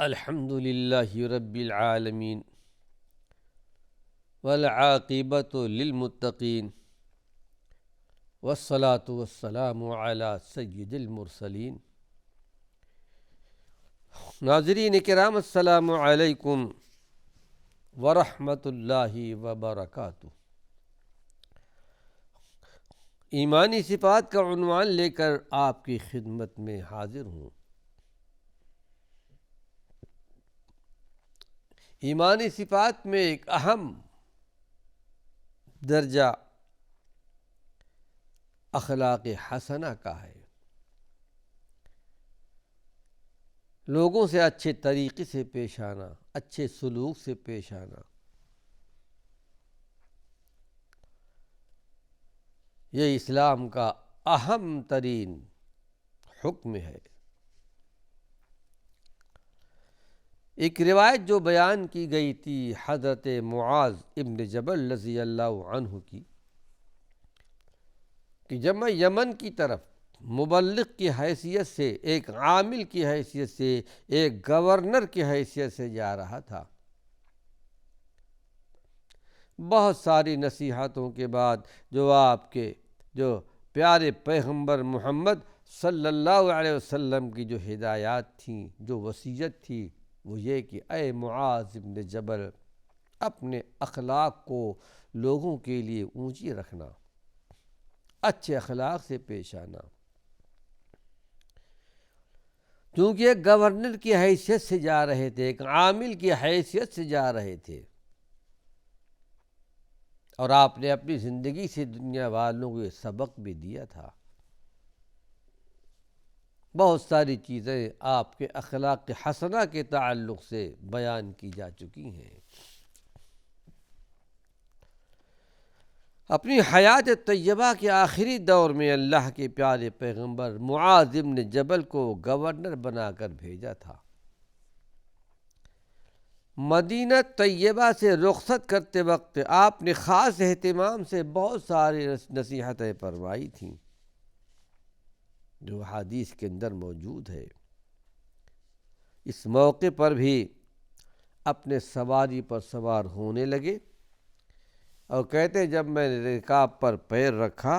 الحمد للہ رب العالمین والعاقبۃ للمتقین والصلاة والسلام علی سید المرسلین۔ ناظرین کرام، السلام علیکم ورحمۃ اللہ وبرکاتہ۔ ایمانی صفات کا عنوان لے کر آپ کی خدمت میں حاضر ہوں۔ ایمانی صفات میں ایک اہم درجہ اخلاق حسنہ کا ہے۔ لوگوں سے اچھے طریقے سے پیش آنا، اچھے سلوک سے پیش آنا، یہ اسلام کا اہم ترین حکم ہے۔ ایک روایت جو بیان کی گئی تھی حضرت معاذ ابن جبل رضی اللہ عنہ کی، کہ جب میں یمن کی طرف مبلغ کی حیثیت سے، ایک عامل کی حیثیت سے، ایک گورنر کی حیثیت سے جا رہا تھا، بہت ساری نصیحتوں کے بعد جو آپ کے پیارے پیغمبر محمد صلی اللہ علیہ وسلم کی جو ہدایات تھیں، جو وصیت تھی، وہ یہ کہ اے معاذ ابن جبل، اپنے اخلاق کو لوگوں کے لیے اونچی رکھنا، اچھے اخلاق سے پیش آنا۔ کیونکہ ایک گورنر کی حیثیت سے جا رہے تھے، ایک عامل کی حیثیت سے جا رہے تھے، اور آپ نے اپنی زندگی سے دنیا والوں کو یہ سبق بھی دیا تھا۔ بہت ساری چیزیں آپ کے اخلاق حسنہ کے تعلق سے بیان کی جا چکی ہیں۔ اپنی حیات طیبہ کے آخری دور میں اللہ کے پیارے پیغمبر معاذ ابن جبل کو گورنر بنا کر بھیجا تھا۔ مدینہ طیبہ سے رخصت کرتے وقت آپ نے خاص اہتمام سے بہت ساری نصیحتیں فرمائی تھیں، جو حدیث کے اندر موجود ہے۔ اس موقع پر بھی اپنے سواری پر سوار ہونے لگے اور کہتے جب میں نے رکاب پر پیر رکھا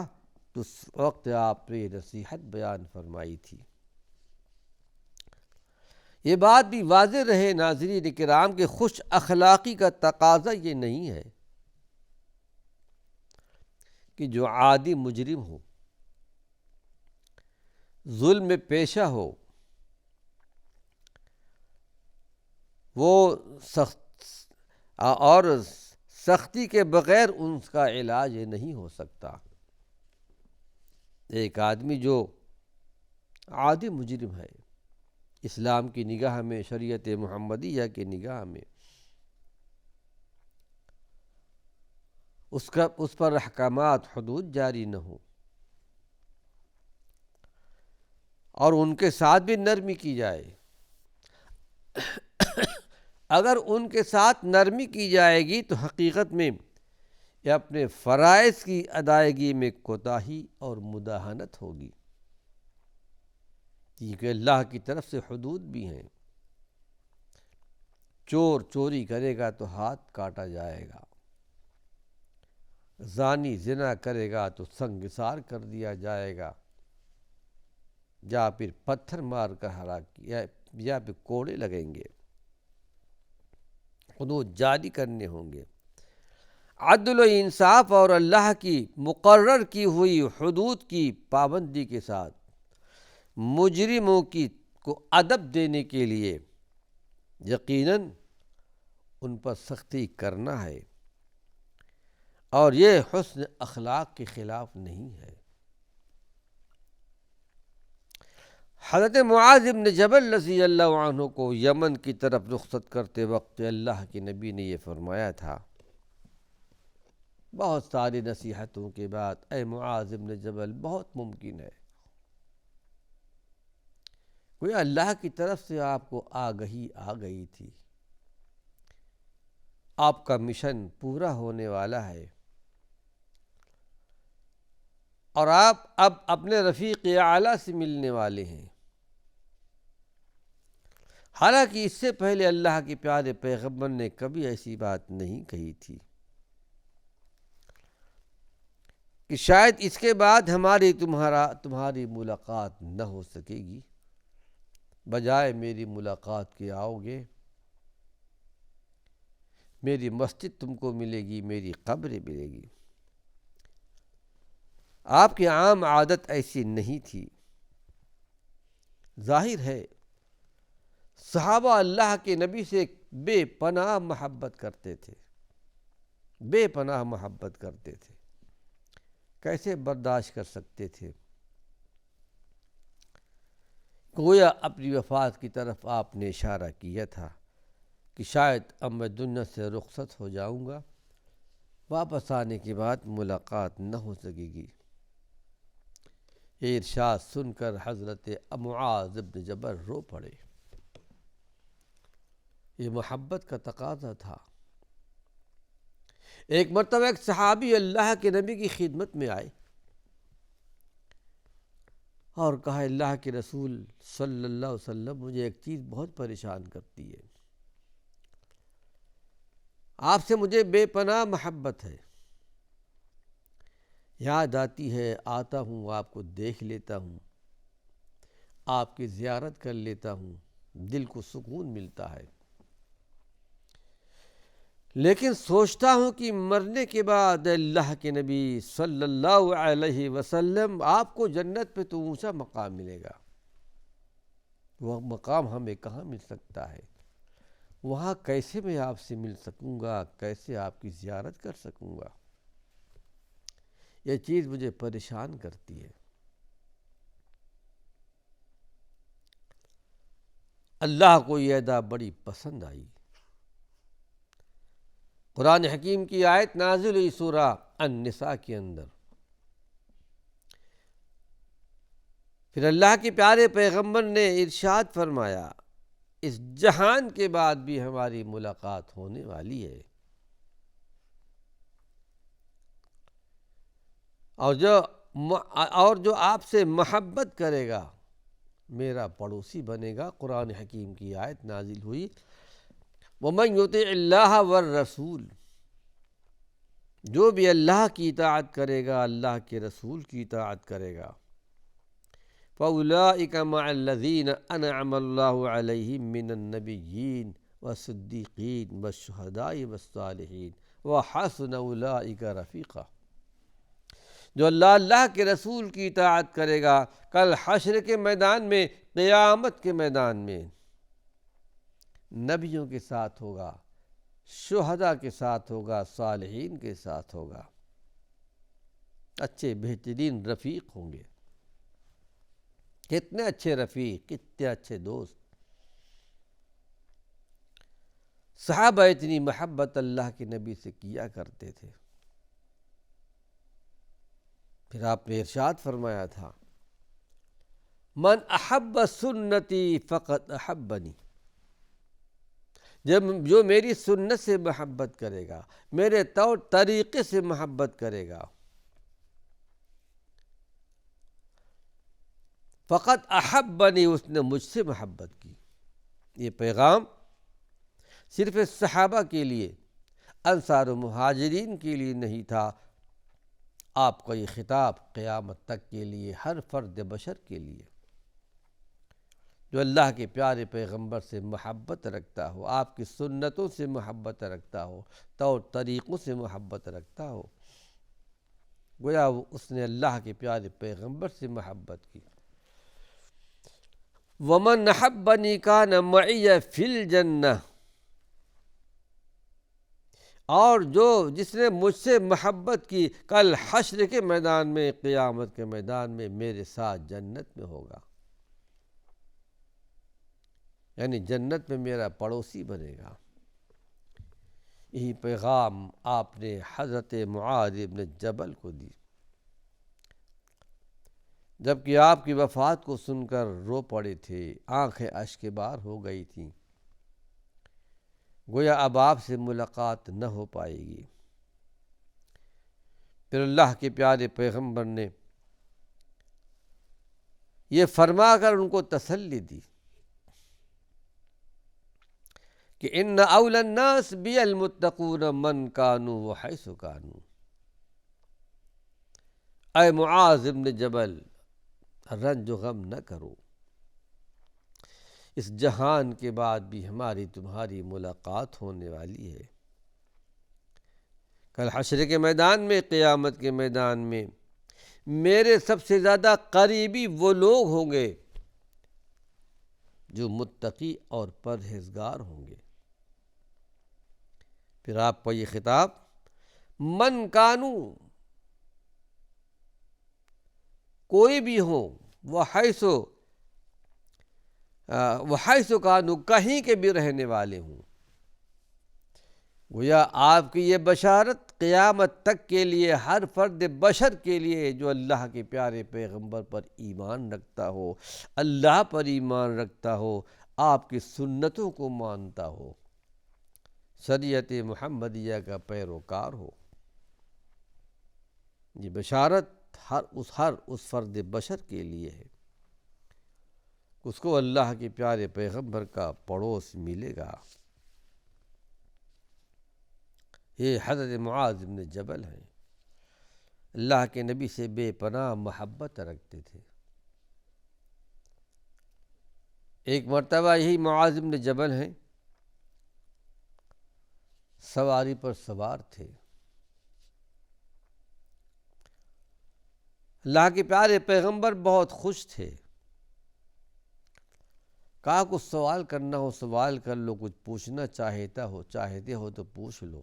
تو اس وقت آپ نے یہ نصیحت بیان فرمائی تھی۔ یہ بات بھی واضح رہے ناظرین کرام کہ خوش اخلاقی کا تقاضا یہ نہیں ہے کہ جو عادی مجرم ہو، ظلم میں پیشہ ہو، وہ سختی کے بغیر ان کا علاج نہیں ہو سکتا۔ ایک آدمی جو عادی مجرم ہے، اسلام کی نگاہ میں، شریعت محمدیہ کی نگاہ میں اس پر احکامات حدود جاری نہ ہو اور ان کے ساتھ بھی نرمی کی جائے، اگر ان کے ساتھ نرمی کی جائے گی تو حقیقت میں یہ اپنے فرائض کی ادائیگی میں کوتاہی اور مداہنت ہوگی، کیونکہ اللہ کی طرف سے حدود بھی ہیں۔ چور چوری کرے گا تو ہاتھ کاٹا جائے گا، زانی زنا کرے گا تو سنگسار کر دیا جائے گا، یا پھر پتھر مار کر ہلاک یا پھر کوڑے لگیں گے، حدود جاری کرنے ہوں گے۔ عدل و انصاف اور اللہ کی مقرر کی ہوئی حدود کی پابندی کے ساتھ مجرموں کو ادب دینے کے لیے یقیناً ان پر سختی کرنا ہے، اور یہ حسن اخلاق کے خلاف نہیں ہے۔ حضرت معاذ ابن جبل رضی اللہ عنہ کو یمن کی طرف رخصت کرتے وقت اللہ کے نبی نے یہ فرمایا تھا، بہت ساری نصیحتوں کے بعد، اے معاذ ابن جبل، بہت ممکن ہے کوئی اللہ کی طرف سے آپ کو آگہی آ گئی تھی، آپ کا مشن پورا ہونے والا ہے، اور آپ اب اپنے رفیق اعلیٰ سے ملنے والے ہیں، حالانکہ اس سے پہلے اللہ کے پیارے پیغمبر نے کبھی ایسی بات نہیں کہی تھی کہ شاید اس کے بعد تمہاری ملاقات نہ ہو سکے گی، بجائے میری ملاقات کے آؤ گے، میری مسجد تم کو ملے گی، میری قبر ملے گی۔ آپ کی عام عادت ایسی نہیں تھی۔ ظاہر ہے صحابہ اللہ کے نبی سے بے پناہ محبت کرتے تھے، بے پناہ محبت کرتے تھے، کیسے برداشت کر سکتے تھے؟ گویا اپنی وفات کی طرف آپ نے اشارہ کیا تھا کہ شاید اب میں دنیا سے رخصت ہو جاؤں گا، واپس آنے کے بعد ملاقات نہ ہو سکے گی۔ یہ ارشاد سن کر حضرت معاذ بن جبل رو پڑے۔ یہ محبت کا تقاضا تھا۔ ایک مرتبہ ایک صحابی اللہ کے نبی کی خدمت میں آئے اور کہا، اللہ کے رسول صلی اللہ علیہ وسلم، مجھے ایک چیز بہت پریشان کرتی ہے، آپ سے مجھے بے پناہ محبت ہے، یاد آتی ہے، آتا ہوں، آپ کو دیکھ لیتا ہوں، آپ کی زیارت کر لیتا ہوں، دل کو سکون ملتا ہے، لیکن سوچتا ہوں کہ مرنے کے بعد اللہ کے نبی صلی اللہ علیہ وسلم آپ کو جنت پہ تو اونچا مقام ملے گا، وہ مقام ہمیں کہاں مل سکتا ہے؟ وہاں کیسے میں آپ سے مل سکوں گا؟ کیسے آپ کی زیارت کر سکوں گا؟ یہ چیز مجھے پریشان کرتی ہے۔ اللہ کو یہ ادا بڑی پسند آئی۔ قرآن حکیم کی آیت نازل ہوئی سورہ النساء کے اندر۔ پھر اللہ کے پیارے پیغمبر نے ارشاد فرمایا، اس جہان کے بعد بھی ہماری ملاقات ہونے والی ہے، اور جو آپ سے محبت کرے گا میرا پڑوسی بنے گا۔ قرآن حکیم کی آیت نازل ہوئی، وَمَن يُطِعِ اللَّهَ وَالرَّسُولَ، جو بھی اللہ کی اطاعت کرے گا، اللہ کے رسول کی اطاعت کرے گا، فَأُولَٰئِكَ مَعَ الَّذِينَ أَنْعَمَ اللَّهُ عَلَيْهِم مِّنَ النَّبِيِّينَ وَالصِّدِّيقِينَ وَالشُّهَدَاءِ وَالصَّالِحِينَ وَحَسُنَ أُولَٰئِكَ رَفِيقًا۔ جو اللہ کے رسول کی اطاعت کرے گا، کل حشر کے میدان میں، قیامت کے میدان میں نبیوں کے ساتھ ہوگا، شہداء کے ساتھ ہوگا، صالحین کے ساتھ ہوگا، اچھے بہترین رفیق ہوں گے۔ کتنے اچھے رفیق، کتنے اچھے دوست۔ صحابہ اتنی محبت اللہ کے نبی سے کیا کرتے تھے۔ پھر آپ نے ارشاد فرمایا تھا، من احب سنتی فقد احبنی، جو میری سنت سے محبت کرے گا، میرے طور طریقے سے محبت کرے گا، فقد احبنی، اس نے مجھ سے محبت کی۔ یہ پیغام صرف صحابہ کے لیے، انصار و مہاجرین کے لیے نہیں تھا، آپ کا یہ خطاب قیامت تک کے لیے، ہر فرد بشر کے لیے جو اللہ کے پیارے پیغمبر سے محبت رکھتا ہو، آپ کی سنتوں سے محبت رکھتا ہو، طور طریقوں سے محبت رکھتا ہو، گویا اس نے اللہ کے پیارے پیغمبر سے محبت کی۔ وَمَنْ أَحَبَّنِي كَانَ مَعِيَ فِي الْجَنَّةِ، اور جس نے مجھ سے محبت کی، کل حشر کے میدان میں، قیامت کے میدان میں میرے ساتھ جنت میں ہوگا، یعنی جنت میں میرا پڑوسی بنے گا۔ یہی پیغام آپ نے حضرت معاذ بن جبل کو دی، جبکہ آپ کی وفات کو سن کر رو پڑے تھے، آنکھیں اشک بار ہو گئی تھیں، گویا اب آپ سے ملاقات نہ ہو پائے گی۔ پھر اللہ کے پیارے پیغمبر نے یہ فرما کر ان کو تسلی دی، کہ ان اول الناس بی المتقون من کانوا وحیث کانوا، اے معاذ ابن جبل رنج و غم نہ کرو، اس جہان کے بعد بھی ہماری تمہاری ملاقات ہونے والی ہے۔ کل حشر کے میدان میں، قیامت کے میدان میں میرے سب سے زیادہ قریبی وہ لوگ ہوں گے جو متقی اور پرہیزگار ہوں گے۔ پھر آپ کو یہ خطاب من کانو، کوئی بھی ہو، وحیث کانو، کہیں کے بھی رہنے والے ہوں، گویا آپ کی یہ بشارت قیامت تک کے لیے ہر فرد بشر کے لیے جو اللہ کے پیارے پیغمبر پر ایمان رکھتا ہو، اللہ پر ایمان رکھتا ہو، آپ کی سنتوں کو مانتا ہو، شریعت محمدیہ کا پیروکار ہو۔ یہ بشارت ہر اس فرد بشر کے لیے ہے، اس کو اللہ کے پیارے پیغمبر کا پڑوس ملے گا۔ یہ حضرت معاذ بن جبل ہیں، اللہ کے نبی سے بے پناہ محبت رکھتے تھے۔ ایک مرتبہ یہی معاذ بن جبل ہیں، سواری پر سوار تھے، اللہ کے پیارے پیغمبر بہت خوش تھے، کہا کچھ سوال کرنا ہو سوال کر لو، کچھ پوچھنا چاہتے ہو تو پوچھ لو۔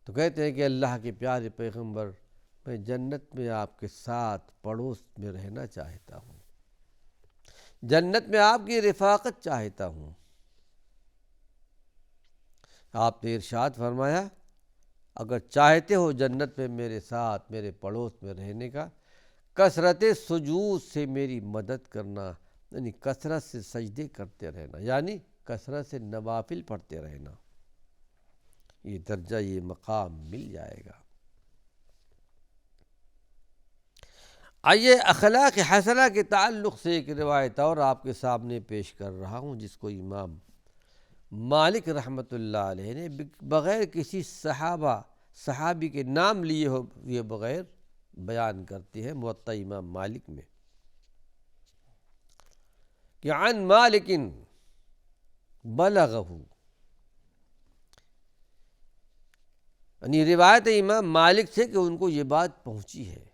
تو کہتے ہیں کہ اللہ کے پیارے پیغمبر، میں جنت میں آپ کے ساتھ پڑوس میں رہنا چاہتا ہوں، جنت میں آپ کی رفاقت چاہتا ہوں۔ آپ نے ارشاد فرمایا اگر چاہتے ہو جنت میں میرے ساتھ میرے پڑوس میں رہنے کا، کثرت سجود سے میری مدد کرنا، یعنی کثرت سے سجدے کرتے رہنا، یعنی کثرت سے نوافل پڑھتے رہنا، یہ درجہ یہ مقام مل جائے گا۔ آئیے اخلاق حسنہ کے تعلق سے ایک روایت اور آپ کے سامنے پیش کر رہا ہوں، جس کو امام مالک رحمۃ اللہ علیہ نے بغیر کسی صحابی کے نام لیے ہوئے بغیر بیان کرتے ہیں موطأ امام مالک میں، کہ عن مالک بلغہ، یعنی روایت امام مالک سے کہ ان کو یہ بات پہنچی ہے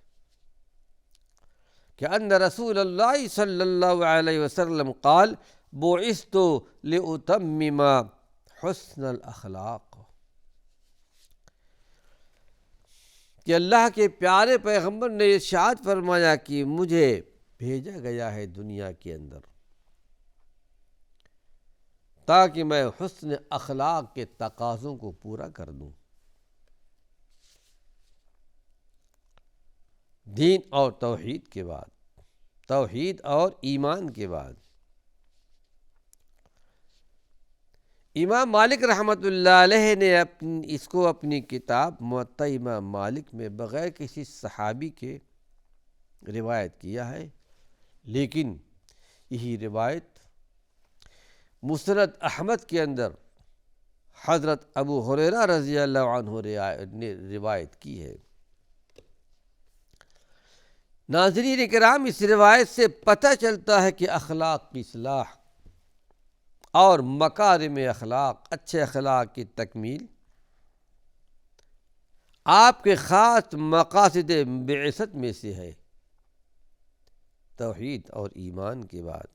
کہ ان رسول اللہ صلی اللہ علیہ وسلم قال بعثت لأتمم حسن الاخلاق، کہ اللہ کے پیارے پیغمبر نے ارشاد فرمایا کہ مجھے بھیجا گیا ہے دنیا کے اندر تاکہ میں حسن اخلاق کے تقاضوں کو پورا کر دوں، دین اور توحید کے بعد، توحید اور ایمان کے بعد۔ امام مالک رحمۃ اللہ علیہ نے اس کو اپنی کتاب موطأ امام مالک میں بغیر کسی صحابی کے روایت کیا ہے، لیکن یہی روایت مسند احمد کے اندر حضرت ابو ہریرہ رضی اللہ عنہ نے روایت کی ہے۔ ناظرین کرام، اس روایت سے پتہ چلتا ہے کہ اخلاق کی اصلاح اور مکارم اخلاق، اچھے اخلاق کی تکمیل آپ کے خاص مقاصد بعثت میں سے ہے، توحید اور ایمان کے بعد،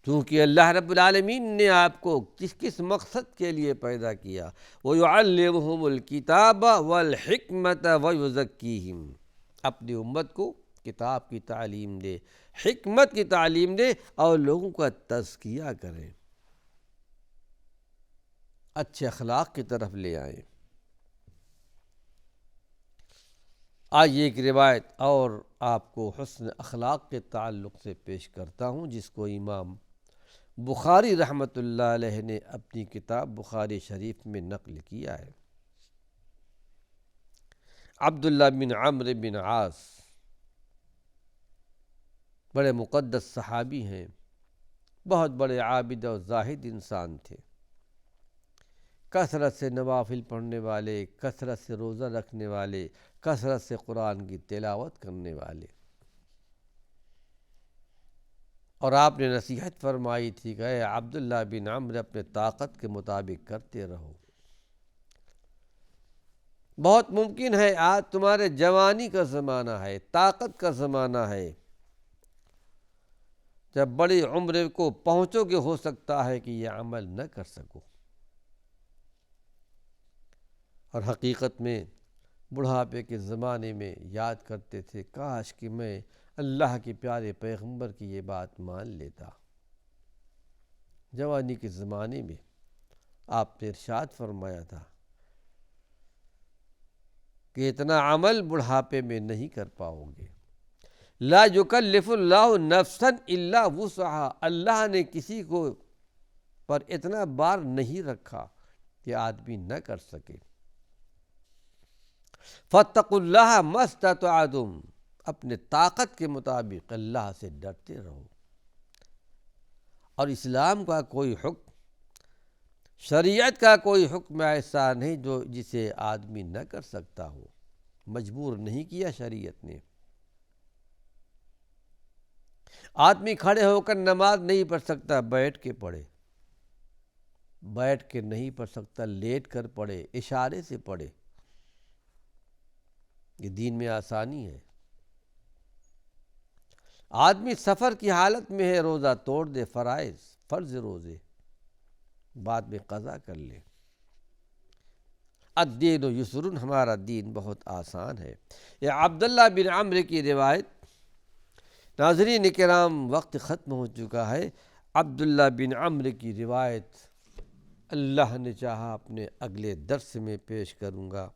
کیونکہ اللہ رب العالمین نے آپ کو کس مقصد کے لیے پیدا کیا، وَيُعَلِّمُهُمُ الْكِتَابَ وَالْحِكْمَةَ وَيُزَكِّيهِمْ، اپنی امت کو کتاب کی تعلیم دے، حکمت کی تعلیم دے اور لوگوں کا تزکیہ کریں، اچھے اخلاق کی طرف لے آئیں۔ آئیے ایک روایت اور آپ کو حسن اخلاق کے تعلق سے پیش کرتا ہوں، جس کو امام بخاری رحمۃ اللہ علیہ نے اپنی کتاب بخاری شریف میں نقل کیا ہے۔ عبداللہ بن عمرو بن عاص بڑے مقدس صحابی ہیں، بہت بڑے عابد و زاہد انسان تھے، کثرت سے نوافل پڑھنے والے، کثرت سے روزہ رکھنے والے، کثرت سے قرآن کی تلاوت کرنے والے۔ اور آپ نے نصیحت فرمائی تھی کہ اے عبداللہ بن عمرو، اپنے طاقت کے مطابق کرتے رہو۔ بہت ممکن ہے آج تمہارے جوانی کا زمانہ ہے، طاقت کا زمانہ ہے، جب بڑی عمر کو پہنچو گے ہو سکتا ہے کہ یہ عمل نہ کر سکو۔ اور حقیقت میں بڑھاپے کے زمانے میں یاد کرتے تھے، کاش کہ میں اللہ کے پیارے پیغمبر کی یہ بات مان لیتا۔ جوانی کے زمانے میں آپ نے ارشاد فرمایا تھا کہ اتنا عمل بڑھاپے میں نہیں کر پاؤ گے۔ لا یکلف اللہ نفسا الا وسعها، اللہ نے کسی کو پر اتنا بار نہیں رکھا کہ آدمی نہ کر سکے۔ فاتقوا اللہ ما استطعتم، اپنے طاقت کے مطابق اللہ سے ڈرتے رہو۔ اور اسلام کا کوئی حکم، شریعت کا کوئی حکم ایسا نہیں جو جسے آدمی نہ کر سکتا ہو، مجبور نہیں کیا شریعت نے۔ آدمی کھڑے ہو کر نماز نہیں پڑھ سکتا، بیٹھ کے پڑھے، بیٹھ کے نہیں پڑھ سکتا، لیٹ کر پڑھے، اشارے سے پڑھے۔ یہ دین میں آسانی ہے۔ آدمی سفر کی حالت میں ہے، روزہ توڑ دے، فرض روزے بعد میں قضا کر لے۔ الدین یسر، ہمارا دین بہت آسان ہے۔ یہ عبداللہ بن عمرو کی روایت۔ ناظرین کرام، وقت ختم ہو چکا ہے۔ عبداللہ بن عمرو کی روایت اللہ نے چاہا اپنے اگلے درس میں پیش کروں گا۔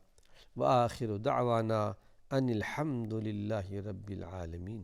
وآخر دعوانا ان الحمد للہ رب العالمین۔